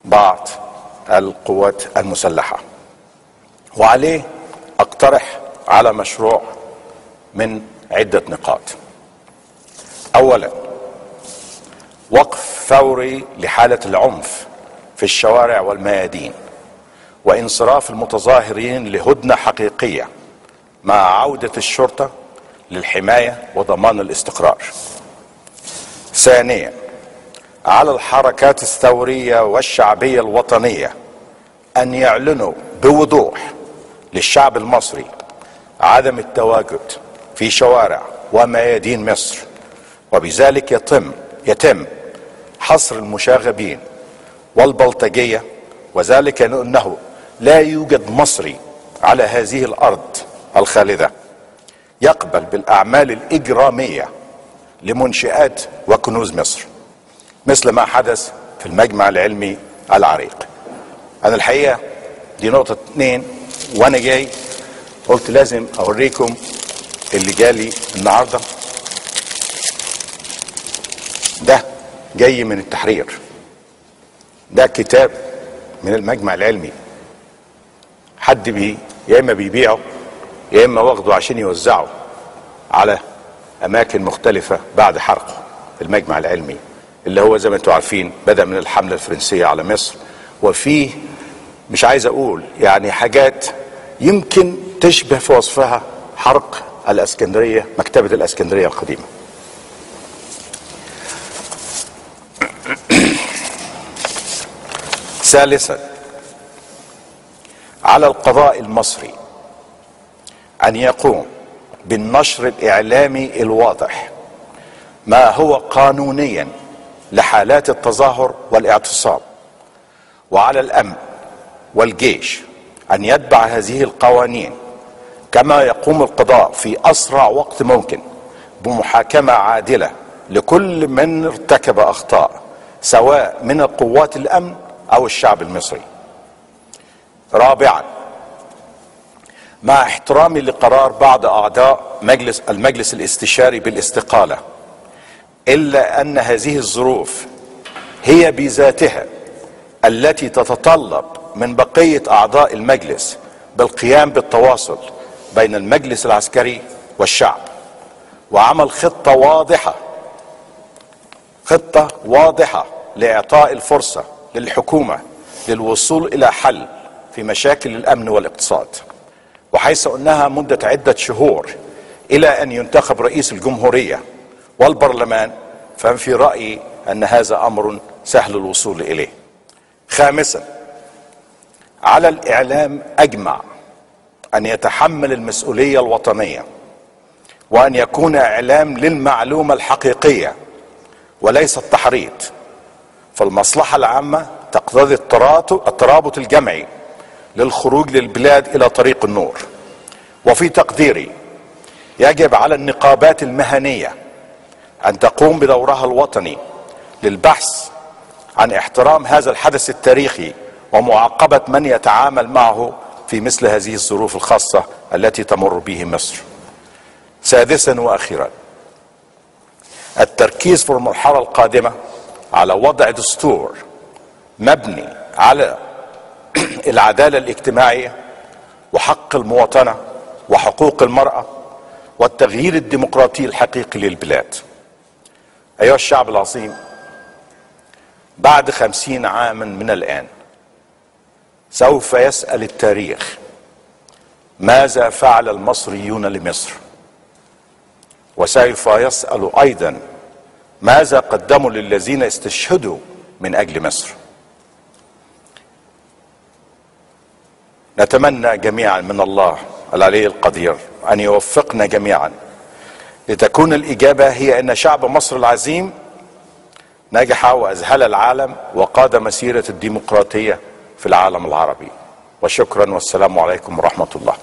بعض القوات المسلحة، وعليه اقترح على مشروع من عدة نقاط. اولا، وقف فوري لحالة العنف في الشوارع والميادين، وانصراف المتظاهرين لهدنة حقيقية مع عودة الشرطة للحماية وضمان الاستقرار. ثانيا، على الحركات الثورية والشعبية الوطنية أن يعلنوا بوضوح للشعب المصري عدم التواجد في شوارع وميادين مصر، وبذلك يتم حصر المشاغبين والبلطجية، وذلك لأنه لا يوجد مصري على هذه الأرض الخالدة يقبل بالأعمال الإجرامية لمنشآت وكنوز مصر، مثل ما حدث في المجمع العلمي العريق. أنا الحقيقة دي نقطة 2، وأنا جاي قلت لازم أوريكم اللي جالي النهاردة. ده جاي من التحرير، ده كتاب من المجمع العلمي، حد يا إما بيبيعه يا إما واخده عشان يوزعه على أماكن مختلفة بعد حرقه. المجمع العلمي اللي هو زي ما انتم عارفين بدأ من الحملة الفرنسية على مصر، وفيه مش عايز أقول يعني حاجات يمكن تشبه في وصفها حرق الإسكندرية، مكتبة الإسكندرية القديمة. ثالثا، على القضاء المصري أن يقوم بالنشر الإعلامي الواضح ما هو قانونيا لحالات التظاهر والاعتصام، وعلى الأمن والجيش أن يتبع هذه القوانين، كما يقوم القضاء في أسرع وقت ممكن بمحاكمة عادلة لكل من ارتكب أخطاء، سواء من قوات الأمن أو الشعب المصري. رابعا، مع احترامي لقرار بعض أعضاء المجلس الاستشاري بالاستقالة، إلا أن هذه الظروف هي بذاتها التي تتطلب من بقية أعضاء المجلس بالقيام بالتواصل بين المجلس العسكري والشعب، وعمل خطة واضحة لإعطاء الفرصة للحكومة للوصول إلى حل في مشاكل الأمن والاقتصاد، وحيث أنها مدة عدة شهور إلى أن ينتخب رئيس الجمهورية والبرلمان، ففي رأيي أن هذا أمر سهل الوصول إليه. خامسا، على الإعلام أجمع أن يتحمل المسؤولية الوطنية، وأن يكون إعلام للمعلومة الحقيقية وليس التحريض، فالمصلحة العامة تقتضي الترابط الجمعي للخروج للبلاد إلى طريق النور. وفي تقديري يجب على النقابات المهنية أن تقوم بدورها الوطني للبحث عن احترام هذا الحدث التاريخي ومعاقبة من يتعامل معه في مثل هذه الظروف الخاصة التي تمر به مصر. سادسا وأخيرا، التركيز في المرحلة القادمة على وضع دستور مبني على العدالة الاجتماعية وحق المواطنة وحقوق المرأة والتغيير الديمقراطي الحقيقي للبلاد. أيها الشعب العظيم، بعد 50 عاما من الآن سوف يسأل التاريخ ماذا فعل المصريون لمصر، وسوف يسأل أيضا ماذا قدموا للذين استشهدوا من أجل مصر. نتمنى جميعا من الله العلي القدير أن يوفقنا جميعا لتكون الإجابة هي أن شعب مصر العظيم نجح وأذهل العالم وقاد مسيرة الديمقراطية في العالم العربي. وشكرا، والسلام عليكم ورحمة الله.